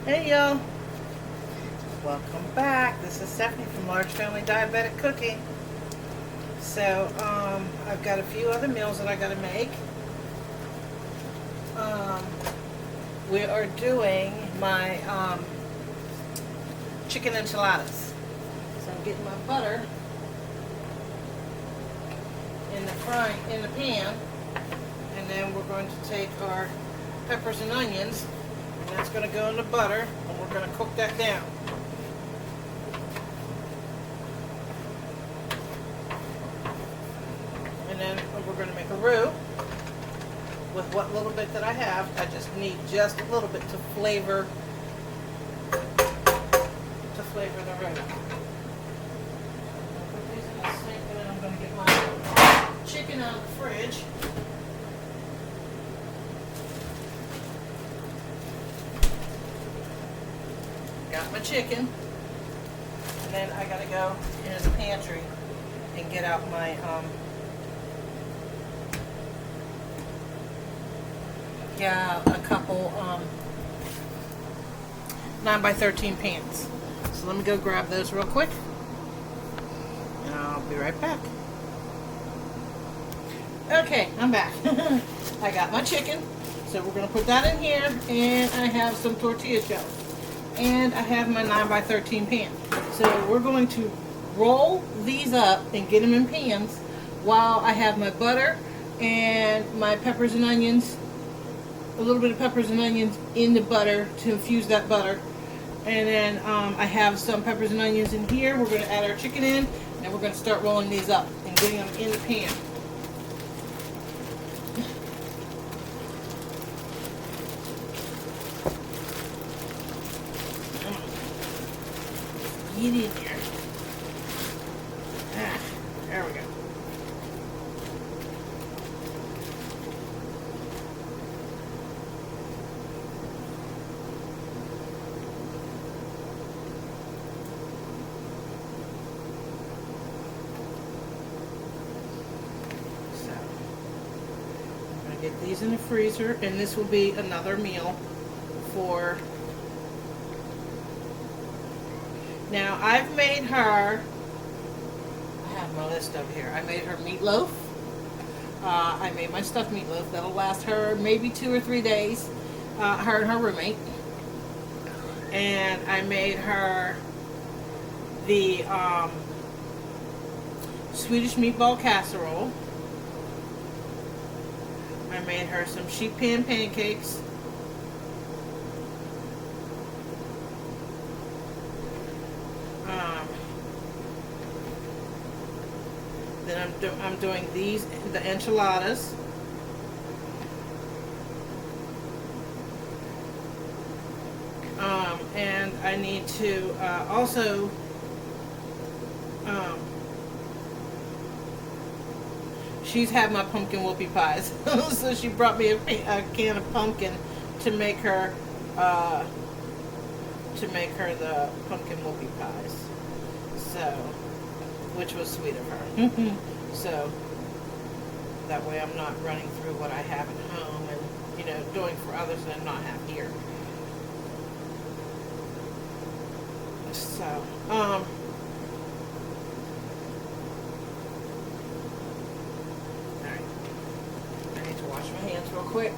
Hey y'all, welcome back. This is Stephanie from Large Family Diabetic Cooking. So I've got a few other meals that I gotta make. We are doing my chicken enchiladas. So I'm getting my butter in the pan, and then we're going to take our peppers and onions, and that's going to go in the butter, and we're going to cook that down. And then we're going to make a roux with what little bit that I have. I just need just a little bit to flavor the roux. I'll put these in the sink, and then I'm going to get my chicken out of the fridge. Got my chicken, and then I gotta go into the pantry and get out my a couple 9x13 pans. So let me go grab those real quick, and I'll be right back. Okay, I'm back. I got my chicken, so we're gonna put that in here, and I have some tortilla shells. And I have my 9x13 pan. So we're going to roll these up and get them in pans while I have my butter and my peppers and onions, a little bit of peppers and onions in the butter to infuse that butter. And then I have some peppers and onions in here. We're going to add our chicken in, and we're going to start rolling these up and getting them in the pan. Get in there. There we go. So, I'm going to get these in the freezer, and this will be another meal for... Now, I've made her, I have my list over here, I made her meatloaf. I made my stuffed meatloaf. That'll last her maybe 2 or 3 days, her and her roommate. And I made her the Swedish meatball casserole. I made her some sheet pan pancakes. Then I'm doing these, the enchiladas. And I need to also she's had my pumpkin whoopie pies. So she brought me a can of pumpkin to make her the pumpkin whoopie pies. So, which was sweet of her. So that way I'm not running through what I have at home and doing for others and not have here. So alright, I need to wash my hands real quick.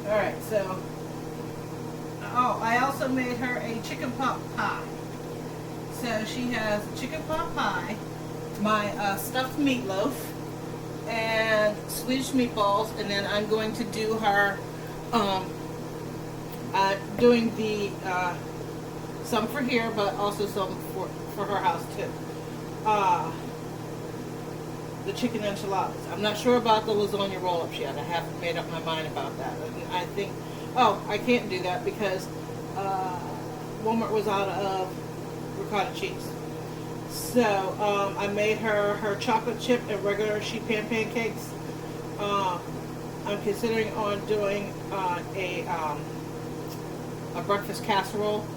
Alright, so, I also made her a chicken pot pie. So she has chicken pot pie, my stuffed meatloaf, and Swedish meatballs, and then I'm going to do her, doing the, some for here, but also some for her house too. The chicken enchiladas. I'm not sure about the lasagna roll-ups yet. I haven't made up my mind about that. I think, I can't do that because Walmart was out of ricotta cheese. So I made her chocolate chip and regular sheet pan pancakes. I'm considering on doing a breakfast casserole,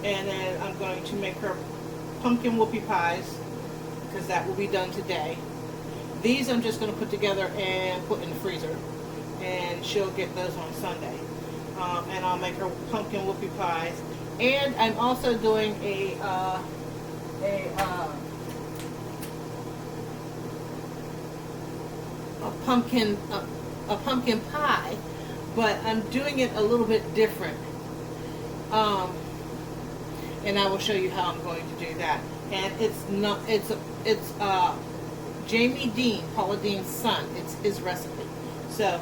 and then I'm going to make her pumpkin whoopie pies because that will be done today. These I'm just going to put together and put in the freezer, and she'll get those on Sunday. And I'll make her pumpkin whoopie pies. And I'm also doing a pumpkin pie, but I'm doing it a little bit different. And I will show you how I'm going to do that. And it's Jamie Dean, Paula Dean's son. It's his recipe. So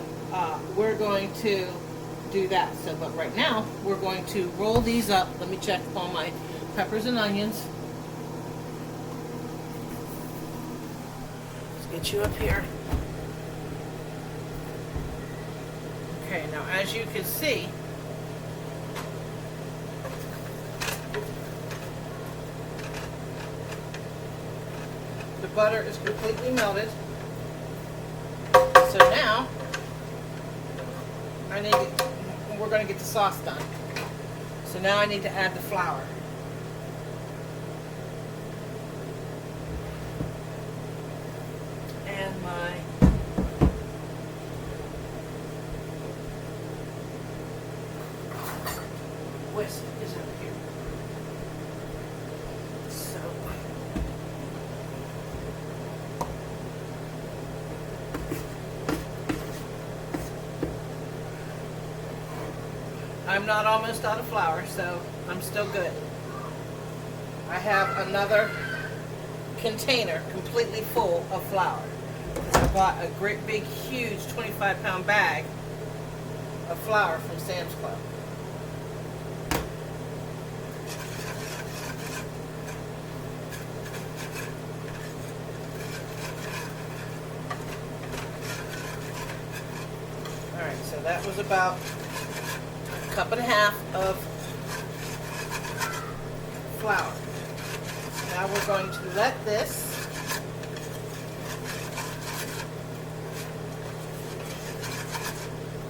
we're going to do that. So, but right now we're going to roll these up. Let me check all my peppers and onions. Let's get you up here. Okay, now as you can see, the butter is completely melted. So now we're going to get the sauce done. So now I need to add the flour. And my whisk is over here. So I'm not almost out of flour, so I'm still good. I have another container completely full of flour. I bought a great big huge 25-pound bag of flour from Sam's Club. Alright, so that was about a cup and a half of flour. Now we're going to let this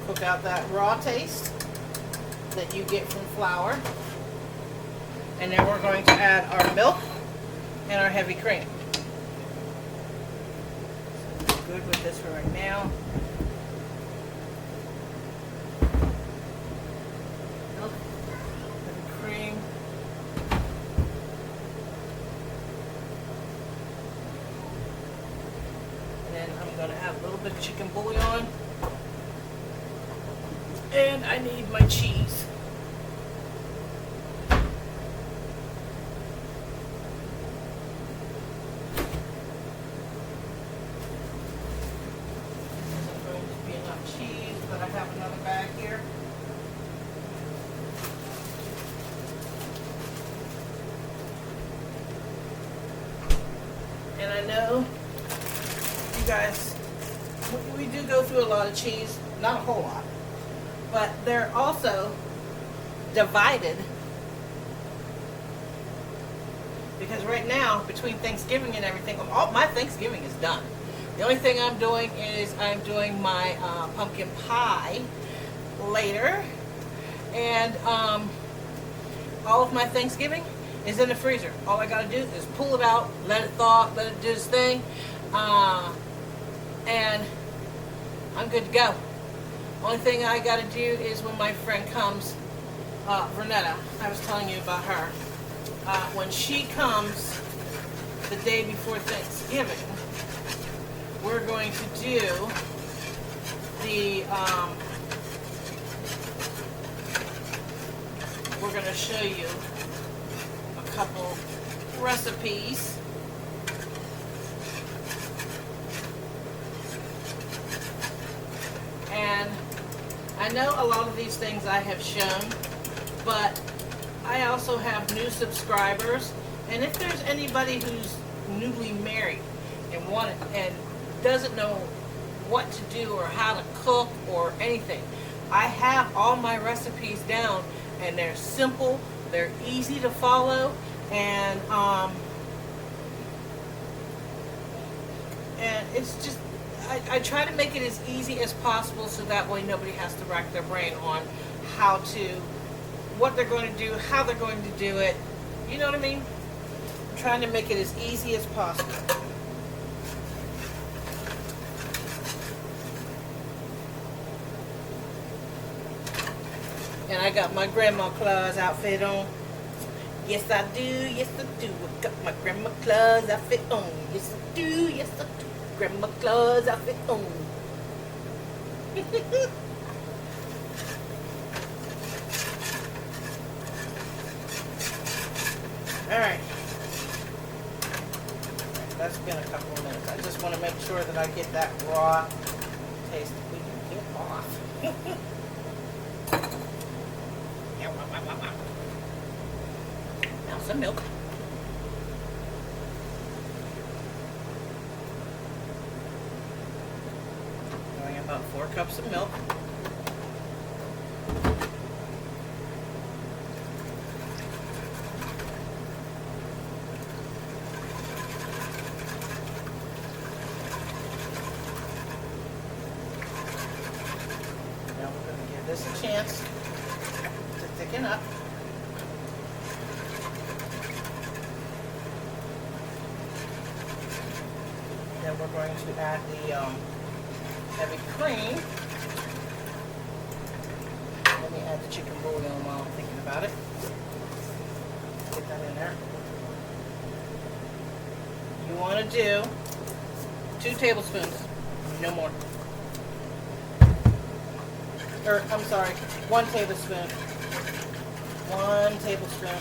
cook out that raw taste that you get from flour. And then we're going to add our milk and our heavy cream. So we're good with this for right now. Milk, heavy cream. And then I'm going to add a little bit of chicken bouillon. And I need my cheese. This isn't going to be enough cheese, but I have another bag here. And I know you guys, we do go through a lot of cheese, not a whole lot. But they're also divided because right now, between Thanksgiving and everything, all my Thanksgiving is done. The only thing I'm doing is I'm doing my pumpkin pie later, and all of my Thanksgiving is in the freezer. All I got to do is pull it out, let it thaw, let it do its thing, and I'm good to go. Only thing I got to do is when my friend comes, Vernetta, I was telling you about her. When she comes the day before Thanksgiving, we're going to do the, we're going to show you a couple recipes. And I know a lot of these things I have shown, but I also have new subscribers, and if there's anybody who's newly married and doesn't know what to do or how to cook or anything, I have all my recipes down, and they're simple, they're easy to follow, And it's just, I try to make it as easy as possible so that way nobody has to rack their brain on what they're going to do, how they're going to do it. You know what I mean? I'm trying to make it as easy as possible. And I got my Grandma Claus outfit on. Yes, I do. Yes, I do. I got my Grandma Claus outfit on. Yes, I do. Yes, I do. Grandma Claus outfit on. Alright. That's been a couple of minutes. I just want to make sure that I get that raw taste that we can get off. Now some milk. Going about 4 cups of milk. This a chance to thicken up. Then we're going to add the heavy cream. Let me add the chicken bouillon while I'm thinking about it. Get that in there. You want to do 2 tablespoons, no more. Or, I'm sorry, 1 tablespoon. 1 tablespoon.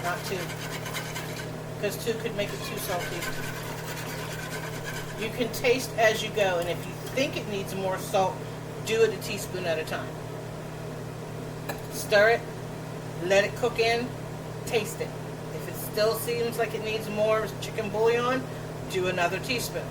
Not 2. Because 2 could make it too salty. You can taste as you go, and if you think it needs more salt, do it a teaspoon at a time. Stir it, let it cook in, taste it. If it still seems like it needs more chicken bouillon, do another teaspoon.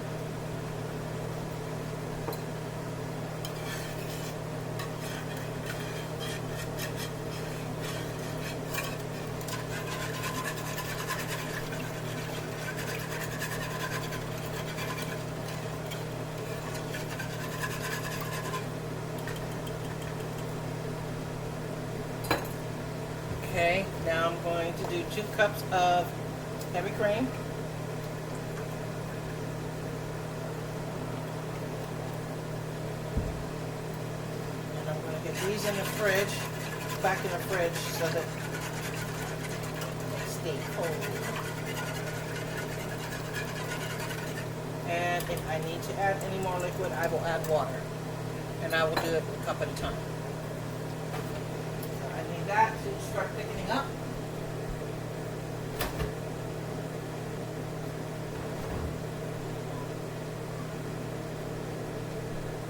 Okay, now I'm going to do 2 cups of heavy cream. And I'm going to get these in the fridge, back in the fridge, so that they stay cold. And if I need to add any more liquid, I will add water. And I will do it a cup at a time. That to start thickening up.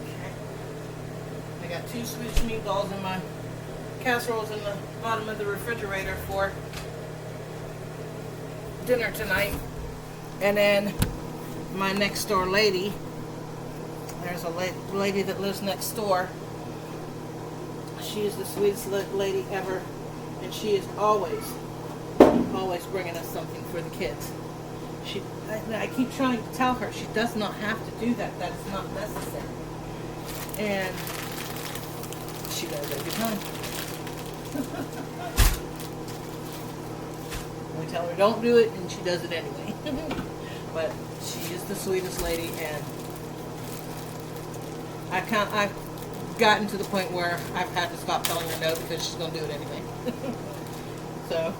Okay. I got 2 Swedish meatballs in my casseroles in the bottom of the refrigerator for dinner tonight. And then my next door lady, there's a lady that lives next door. She is the sweetest lady ever, and she is always bringing us something for the kids. I keep trying to tell her she does not have to do that. That is not necessary. And she does every time. We tell her don't do it, and she does it anyway. But she is the sweetest lady, and I've gotten to the point where I've had to stop telling her no because she's going to do it anyway. So,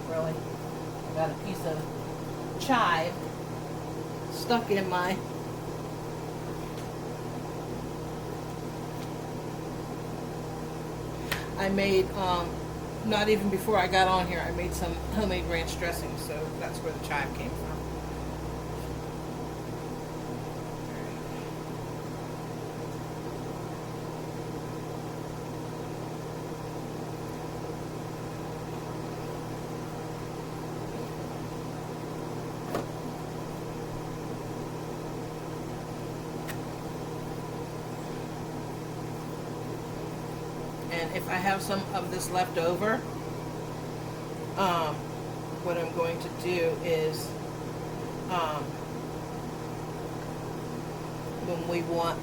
really, I got a piece of chive stuck in my I made not even before I got on here, I made some homemade ranch dressing, so that's where the chive came from. And if I have some of this left over, what I'm going to do is when we want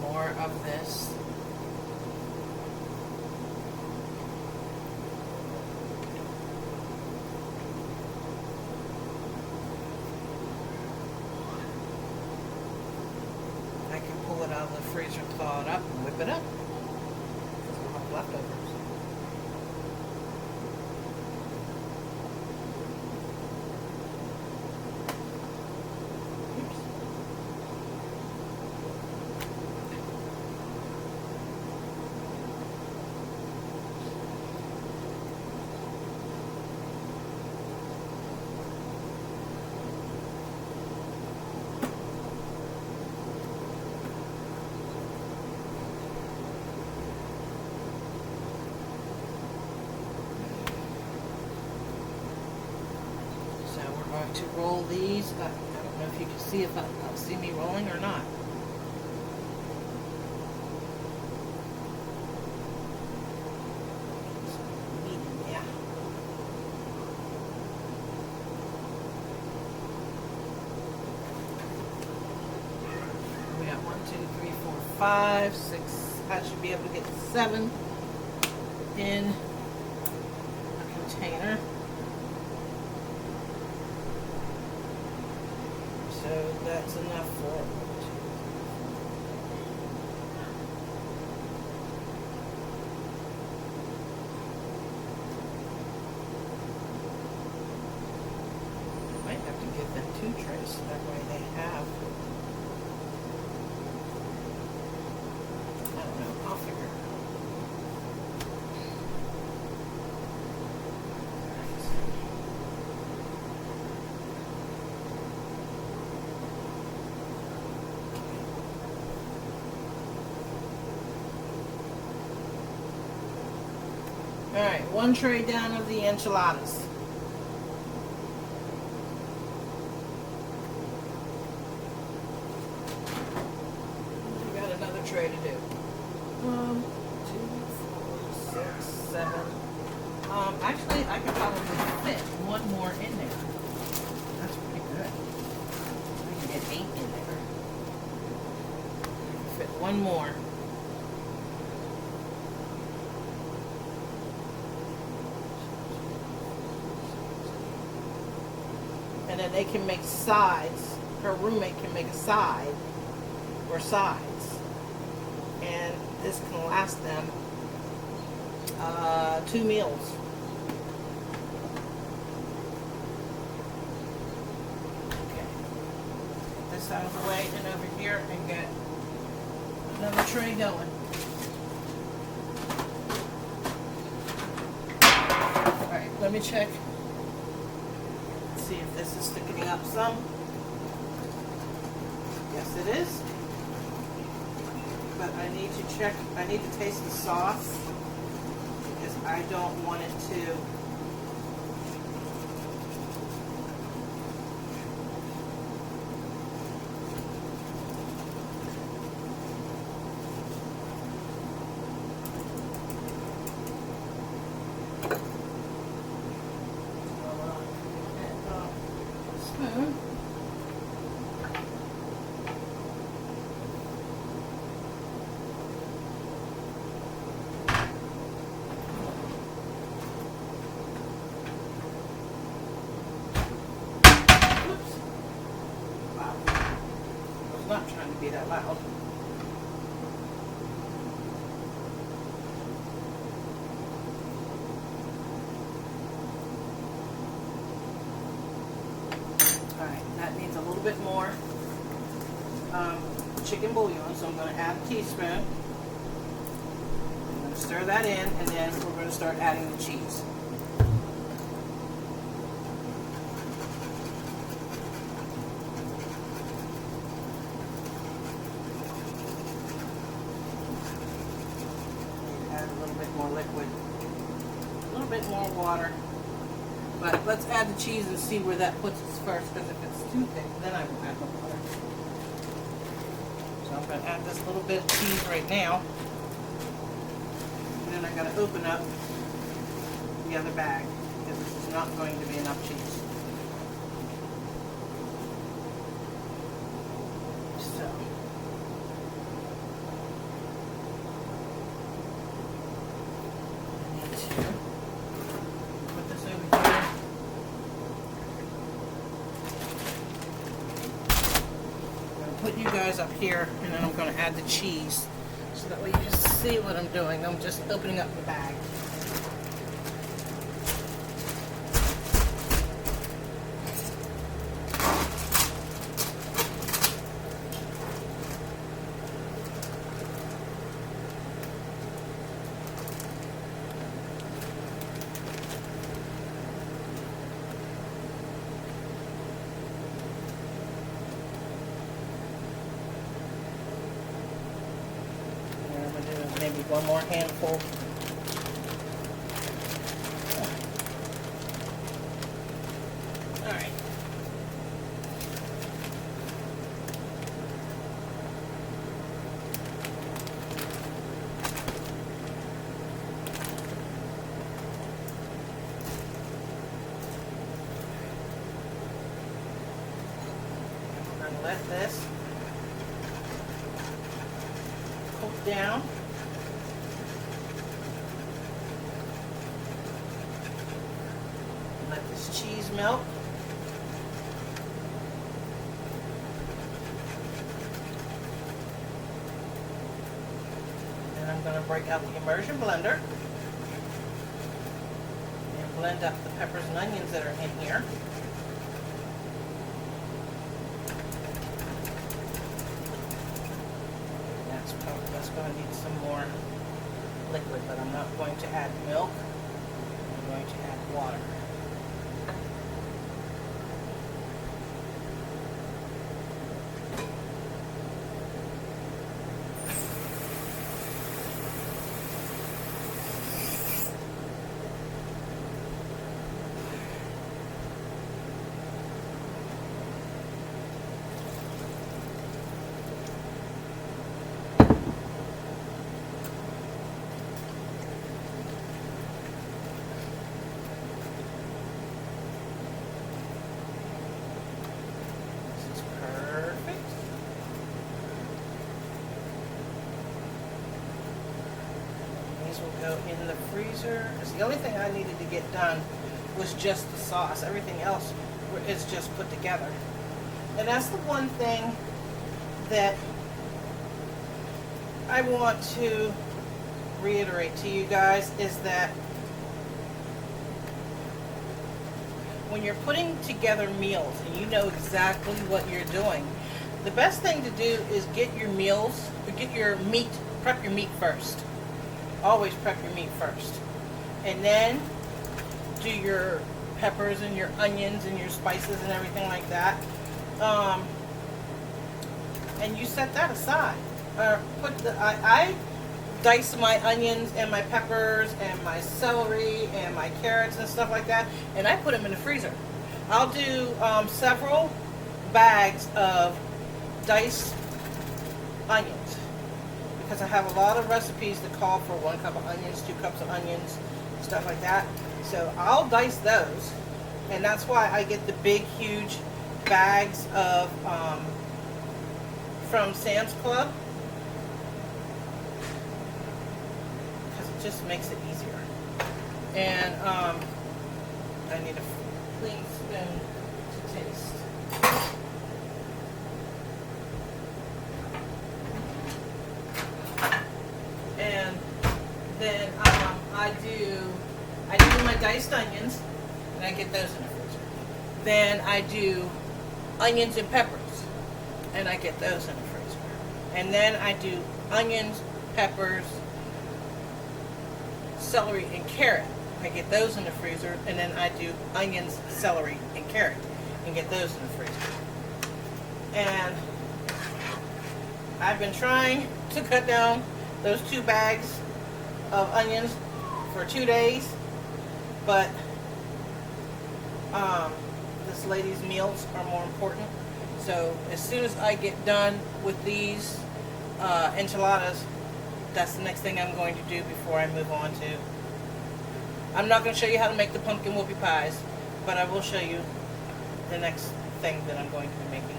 more of this, I can pull it out of the freezer, thaw it up, and whip it up. Because we'll have leftovers. To roll these, I don't know if you can see if I'll see me rolling or not. Yeah. We got 1, 2, 3, 4, 5, 6. I should be able to get 7 in a container. So that's enough for I might have to give them 2 trays so that way they have. I don't know, I'll figure it out. Alright, 1 tray down of the enchiladas. We got another tray to do. 1, 2, 4, 6, 7. Actually, I could probably fit 1 more in there. That's pretty good. I can get 8 in there. Fit 1 more. And then they can make sides. Her roommate can make a side or sides. And this can last them 2 meals. Okay. Get this out of the way and over here and get another tray going. Alright, let me check. See if this is thickening up some. Yes, it is. But I need to check, I need to taste the sauce because I don't want it to spoon. Not trying to be that loud. Alright, that needs a little bit more chicken bouillon, so I'm going to add a teaspoon. I'm going to stir that in, and then we're going to start adding the cheese. Add a little bit more liquid, a little bit more water. But let's add the cheese and see where that puts us first, because if it's too thick, then I will add the water. So I'm going to add this little bit of cheese right now. And then I'm going to open up the other bag, because this is not going to be enough cheese. So, I need to put this over here. I'm going to put you guys up here, and then I'm going to add the cheese, so that way you can see what I'm doing. I'm just opening up the bag. Maybe one more handful. All right. I'm going to let this cook down. Let this cheese melt. Then I'm going to break out the Immersion blender and blend up the peppers and onions that are in here. That's going to need some more liquid, but I'm not going to add milk. I'm going to add water. Will go in the freezer, because the only thing I needed to get done was just the sauce. Everything else is just put together. And that's the one thing that I want to reiterate to you guys, is that when you're putting together meals and you know exactly what you're doing, the best thing to do is get your meals, or get your meat, prep your meat first. Always prep your meat first, and then do your peppers and your onions and your spices and everything like that, and you set that aside. I dice my onions and my peppers and my celery and my carrots and stuff like that, and I put them in the freezer. I'll do several bags of diced onions, because I have a lot of recipes that call for 1 cup of onions, 2 cups of onions, stuff like that. So I'll dice those, and that's why I get the big, huge bags of from Sam's Club, because it just makes it easier. And I need a clean spoon to taste. And then I do my diced onions, and I get those in the freezer. Then I do onions and peppers, and I get those in the freezer. And then I do onions, peppers, celery, and carrot. I get those in the freezer. And then I do onions, celery, and carrot, and get those in the freezer. And I've been trying to cut down those 2 bags of onions for 2 days, but this lady's meals are more important. So as soon as I get done with these enchiladas, that's the next thing I'm going to do before I move on to. I'm not going to show you how to make the pumpkin whoopie pies, but I will show you the next thing that I'm going to be making.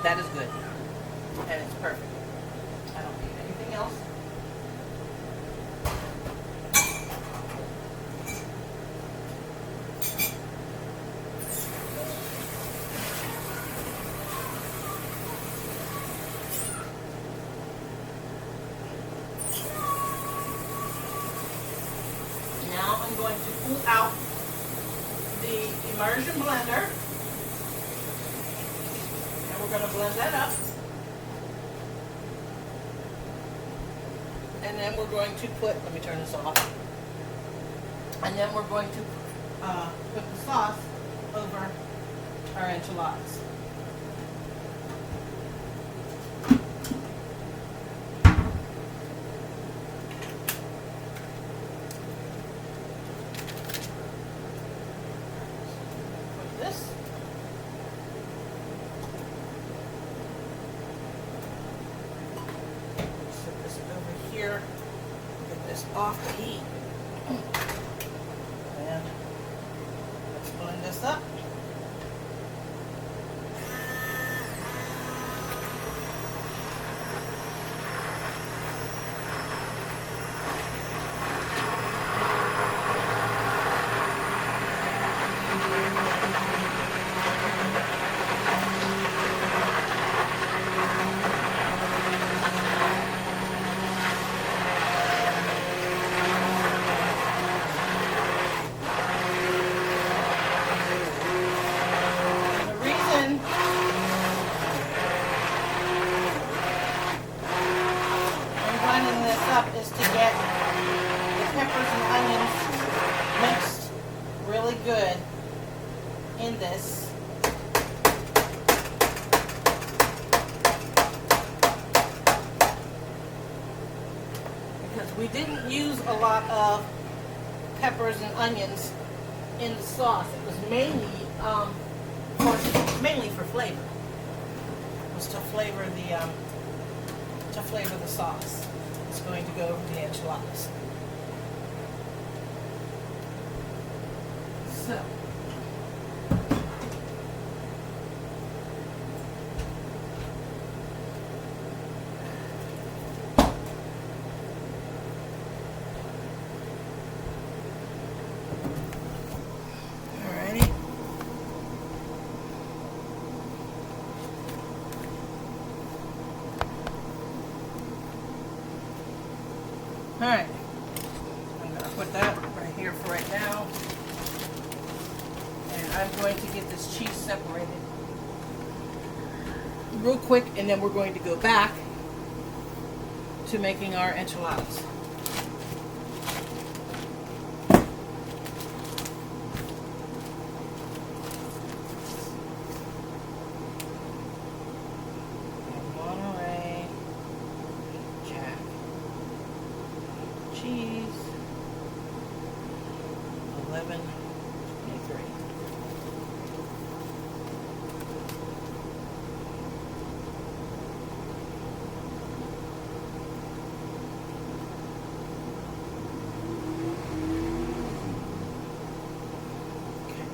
That is good, and it's perfect. I don't need anything else. Now I'm going to pull out the Immersion blender. And we're going to blend that up. And then we're going to put, let me turn this off. And then we're going to put the sauce over our enchiladas. Get this off the heat. And let's blend this up. Is to get the peppers and onions mixed really good in this. Because we didn't use a lot of peppers and onions in the sauce. It was mainly for flavor. It was to flavor the sauce. It's going to go over the enchiladas. So, alrighty. Alright, I'm going to put that right here for right now. And I'm going to get this cheese separated real quick, and then we're going to go back to making our enchiladas. Cheese, 11.23. Okay.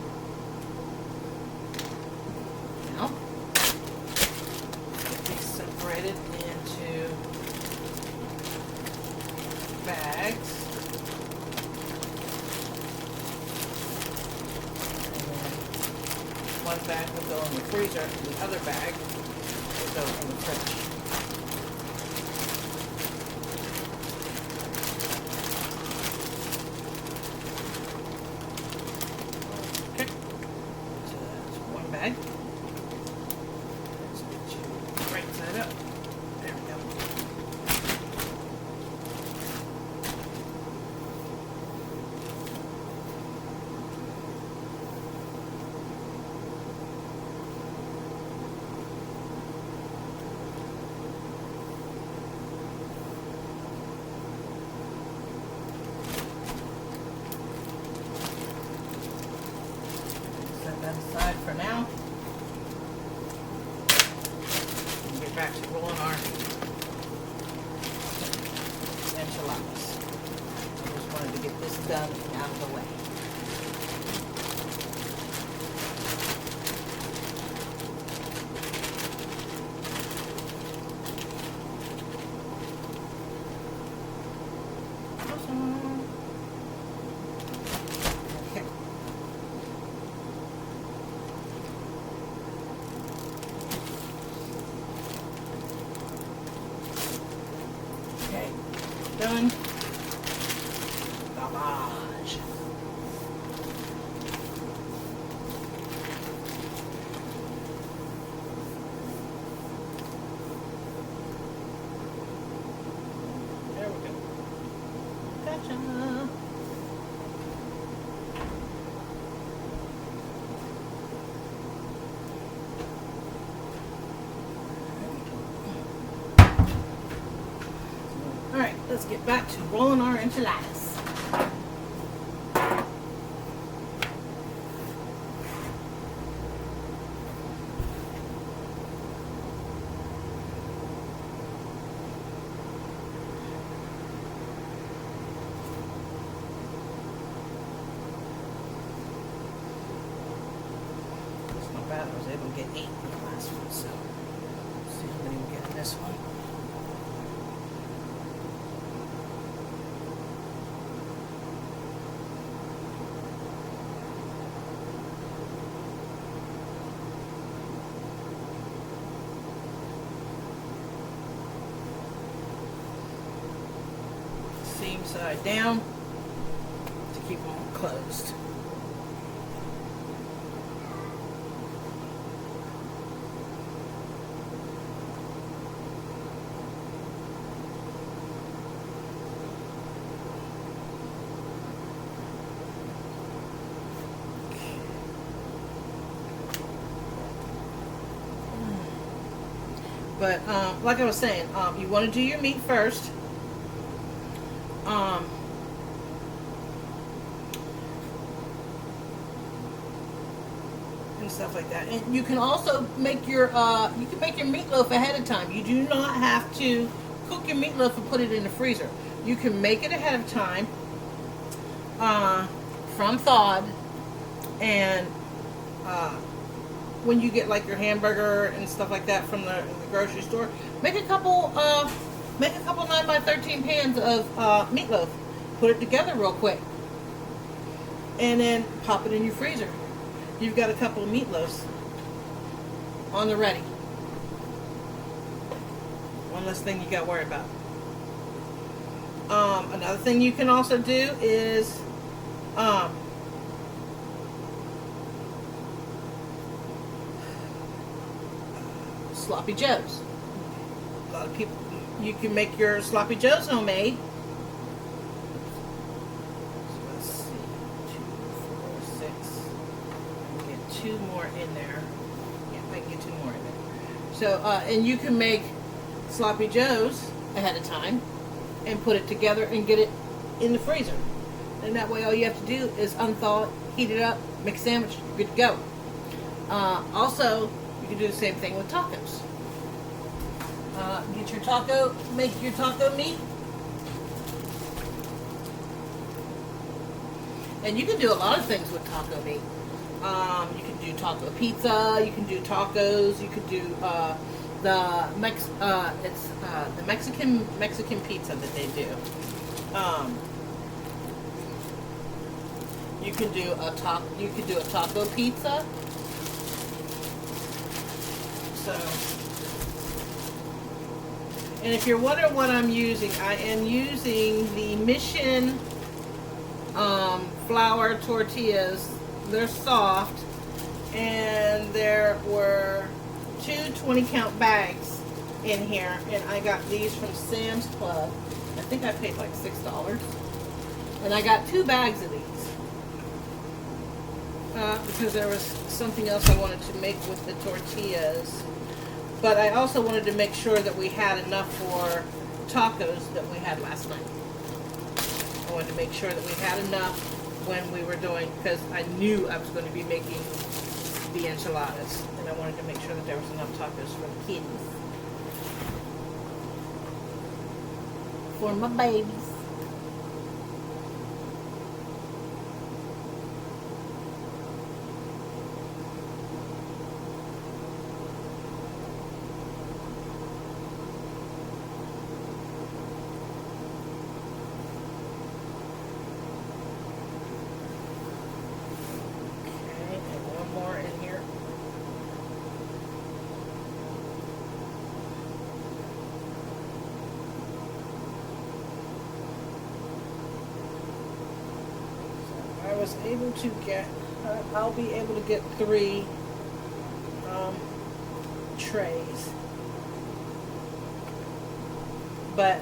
Now, get these separated into bags. And one bag will go in the freezer, and the other bag will go in the fridge. Okay, so that's one bag. Let's get you right side up. There we go. for now. We'll get back to rolling our enchiladas. I just wanted to get this done and out of the way. Done. Lavage. There we go. Gotcha. Let's get back to rolling our enchiladas. That's not bad. I was able to get 8 in the last one, so let's see how many we get in this one. Seam side down to keep them closed. But like I was saying, you want to do your meat first. And stuff like that. And you can also make your meatloaf ahead of time. You do not have to cook your meatloaf and put it in the freezer. You can make it ahead of time from thawed, and when you get like your hamburger and stuff like that from the grocery store, make a couple 9x13 pans of meatloaf. Put it together real quick, and then pop it in your freezer. You've got a couple of meatloaves on the ready. One less thing you got to worry about. Another thing you can also do is sloppy joes. A lot of people, you can make your sloppy joes homemade. So let's see, 2, 4, 6. Get 2 more in there. Yeah, I can get 2 more in there. So, and you can make sloppy joes ahead of time and put it together and get it in the freezer. And that way all you have to do is unthaw it, heat it up, make a sandwich, you're good to go. Also, you can do the same thing with tacos. Make your taco meat. And you can do a lot of things with taco meat. You can do taco pizza, you can do tacos, you could do the Mexican pizza that they do. You can do a taco pizza. So, and if you're wondering what I'm using, I am using the Mission flour tortillas. They're soft, and there were 2 20-count bags in here, and I got these from Sam's Club. I think I paid like $6, and I got 2 bags of these because there was something else I wanted to make with the tortillas. But I also wanted to make sure that we had enough for tacos that we had last night. I wanted to make sure that we had enough when we were doing, because I knew I was going to be making baby enchiladas, and I wanted to make sure that there was enough tacos for the kiddies. For my babies. Able to get, I'll be able to get 3 trays, but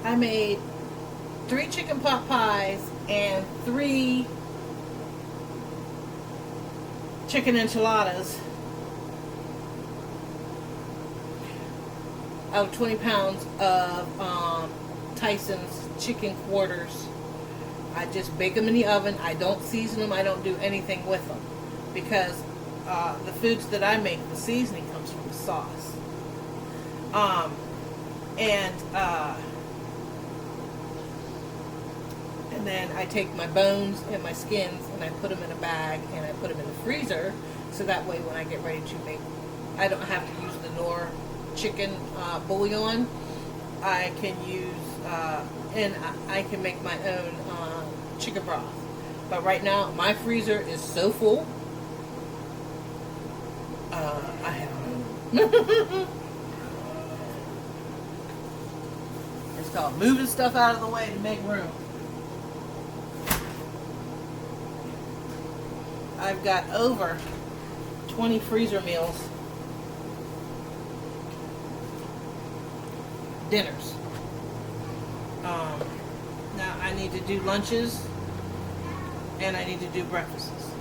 I made 3 chicken pot pies and 3 chicken enchiladas out of 20 pounds of Tyson's chicken quarters. I just bake them in the oven. I don't season them. I don't do anything with them because the foods that I make, the seasoning comes from the sauce. And then I take my bones and my skins and I put them in a bag and I put them in the freezer so that way when I get ready to make, I don't have to use the Knorr chicken bouillon. I can use and I can make my own chicken broth. But right now, my freezer is so full. I have room. It's called moving stuff out of the way to make room. I've got over 20 freezer meals, dinners. Now I need to do lunches and I need to do breakfasts.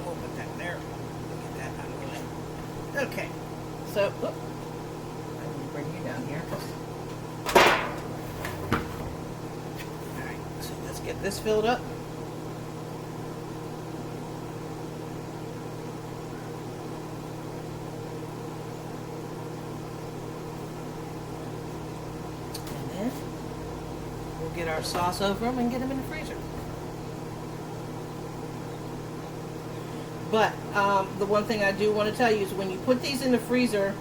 We'll put that there. Get that out of the way. Okay, so I need to bring you down here. Alright, so let's get this filled up. Get our sauce over them and get them in the freezer. But the one thing I do want to tell you is when you put these in the freezer,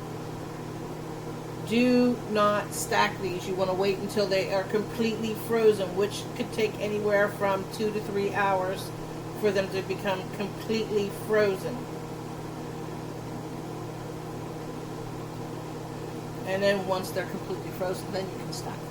do not stack these. You want to wait until they are completely frozen, which could take anywhere from 2 to 3 hours for them to become completely frozen. And then once they're completely frozen, then you can stack them.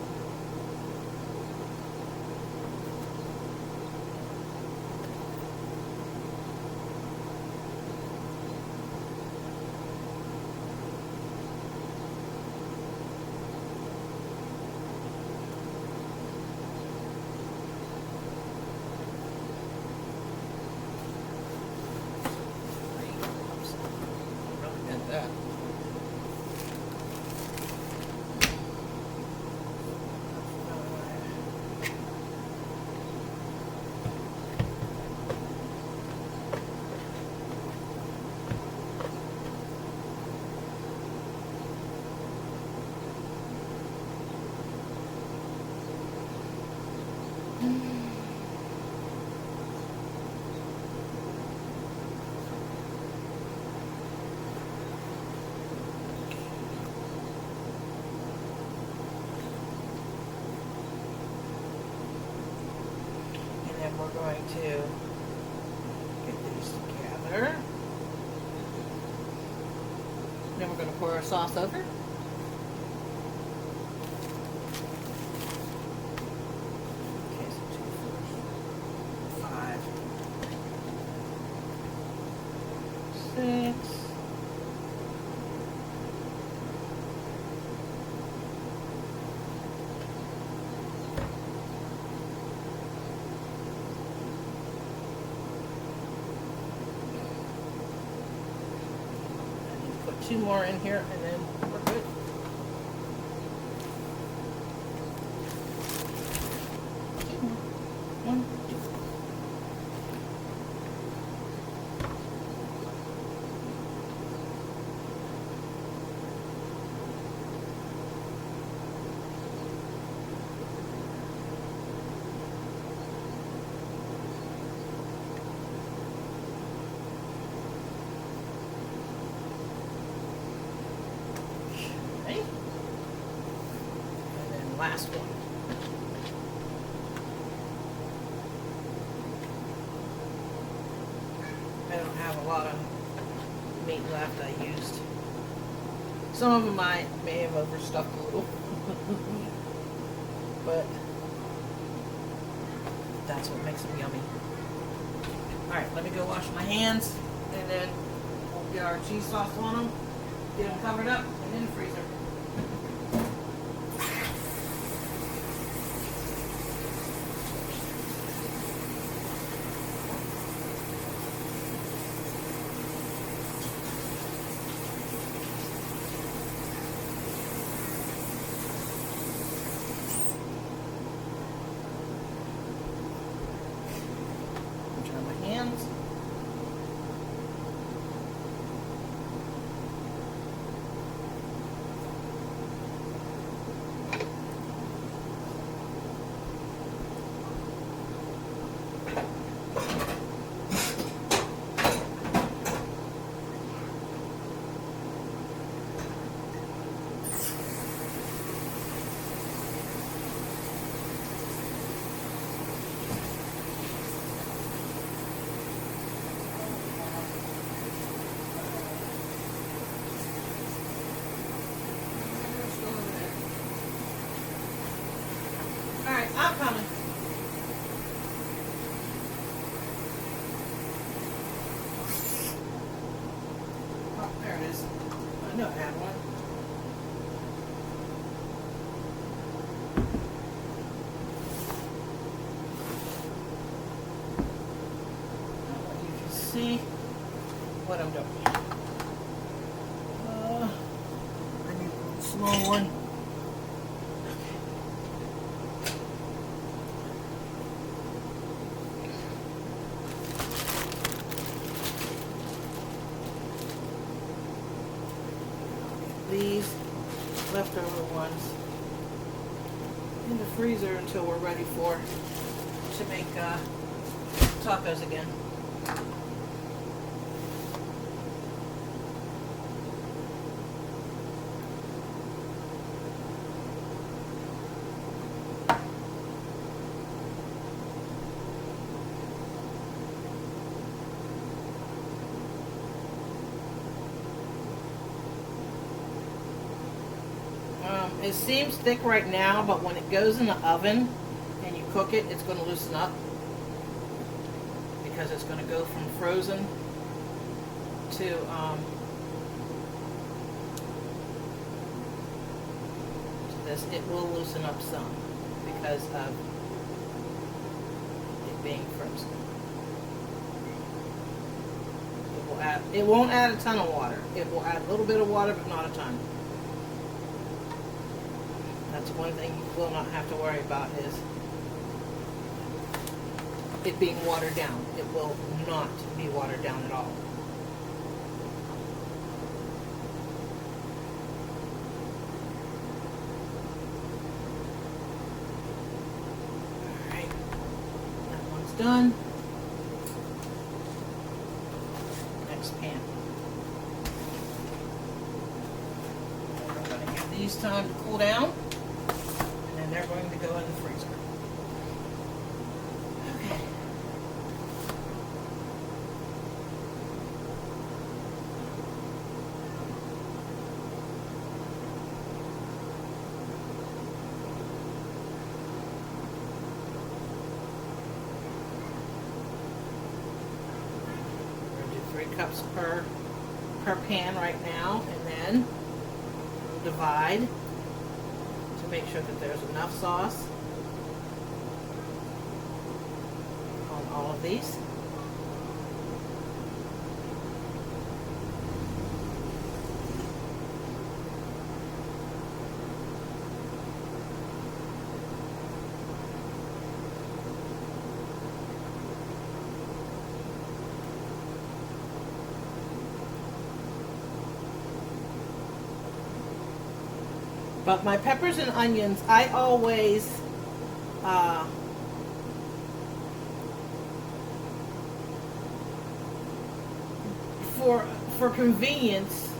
We're going to get these together. Then we're going to pour our sauce over. Okay, so 2, 4, 5, 6. Two more in here and then we're good. a lot of meat left. I used some of them. I may have overstuffed a little, but that's what makes them yummy. All right, let me go wash my hands, and then we'll get our cheese sauce on them, get them covered up, and in the freezer. I'm coming. Oh, there it is. I know I had one. I want you to see what I'm doing. I need a small one. These leftover ones in the freezer until we're ready to make tacos again. It seems thick right now, but when it goes in the oven and you cook it, it's going to loosen up because it's going to go from frozen to this. It will loosen up some because of it being frozen. It won't add a ton of water. It will add a little bit of water, but not a ton. That's one thing you will not have to worry about is it being watered down. It will not be watered down at all. Alright, that one's done. Next pan. We're going to give these time to cool down. And they're going to go in the freezer. Okay. We're going to do 3 cups per pan right now, and then we'll divide to make sure that there's enough sauce on all of these. But my peppers and onions, I always for convenience,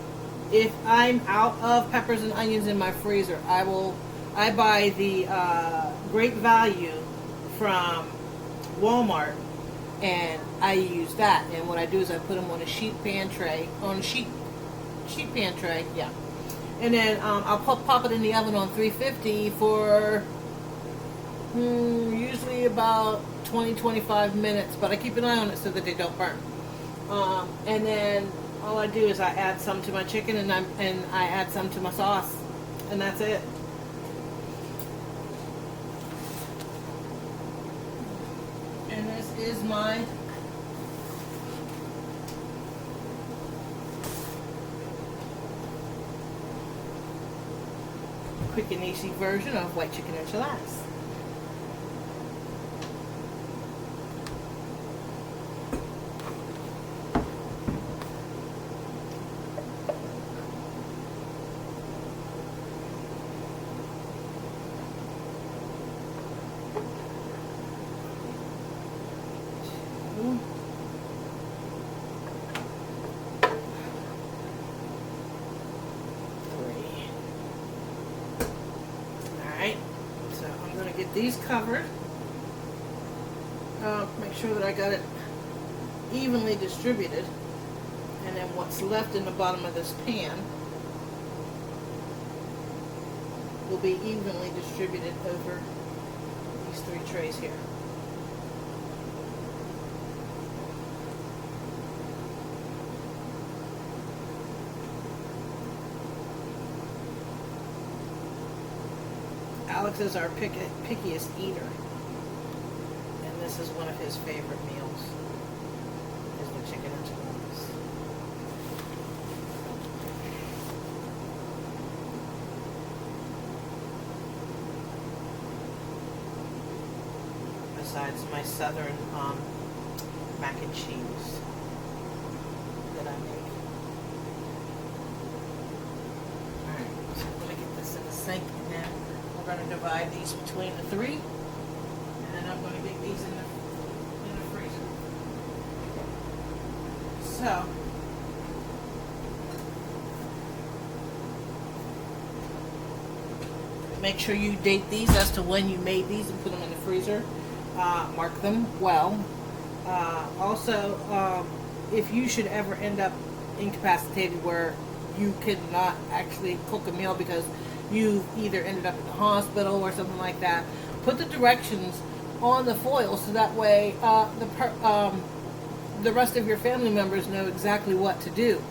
if I'm out of peppers and onions in my freezer, I buy the Great Value from Walmart, and I use that. And what I do is I put them on a sheet pan tray, yeah. And then I'll pop it in the oven on 350 for usually about 20-25 minutes, but I keep an eye on it so that they don't burn. And then all I do is I add some to my chicken, and I add some to my sauce, and that's it. And this is my quick and easy version of white chicken enchiladas. Get these covered. Make sure that I got it evenly distributed, and then what's left in the bottom of this pan will be evenly distributed over these 3 trays here. Alex is our pickiest eater, and this is one of his favorite meals, is the chicken enchiladas. Besides my southern mac and cheese that I make. Alright, so I'm going to get this in the sink, and then we're going to divide these between the 3, and then I'm going to get these in the freezer. So, make sure you date these as to when you made these and put them in the freezer. Mark them well. Also, if you should ever end up incapacitated where you cannot actually cook a meal because you've either ended up in the hospital or something like that, put the directions on the foil so that way the rest of your family members know exactly what to do,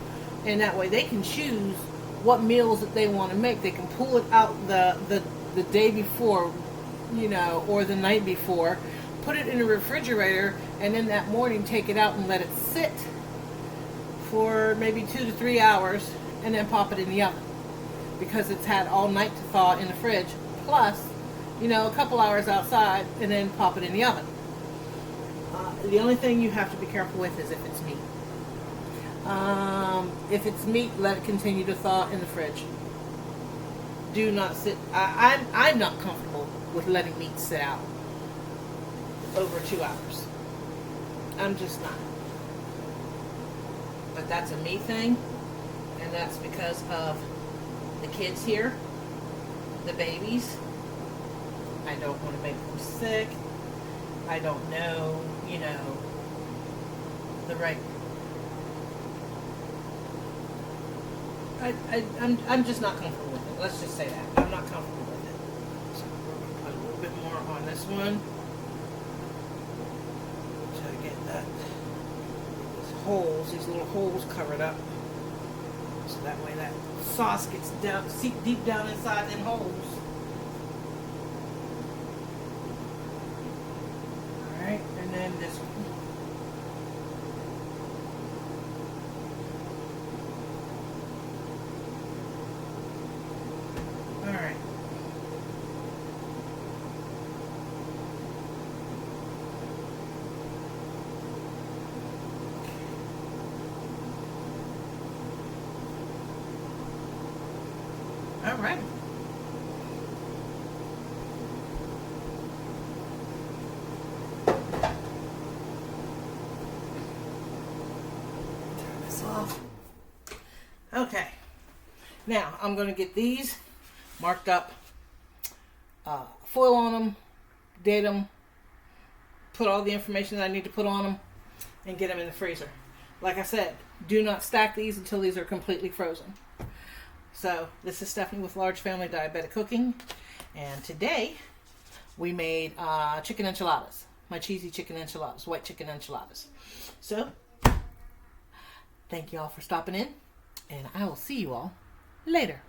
and that way they can choose what meals that they want to make. They can pull it out the day before, or the night before, put it in a refrigerator, and then that morning take it out and let it sit for maybe 2 to 3 hours, and then pop it in the oven, because it's had all night to thaw in the fridge, plus, a couple hours outside, and then pop it in the oven. The only thing you have to be careful with is if it's meat. If it's meat, let it continue to thaw in the fridge. Do not sit. I'm not comfortable with letting meat sit out over 2 hours. I'm just not. But that's a me thing, and that's because of the kids here, the babies. I don't want to make them sick. I don't know, the right. I'm just not comfortable with it. Let's just say that. I'm not comfortable with it. So we're going to put a little bit more on this one to get these little holes covered up. So that way that sauce gets deep down inside them holes. Alright, and then this one. Alright. Alright. Turn this off. Okay. Now, I'm going to get these marked up, foil on them, date them, put all the information that I need to put on them, and get them in the freezer. Like I said, do not stack these until these are completely frozen. So this is Stephanie with Large Family Diabetic Cooking, and today we made chicken enchiladas. My cheesy chicken enchiladas, white chicken enchiladas. So thank you all for stopping in, and I will see you all later.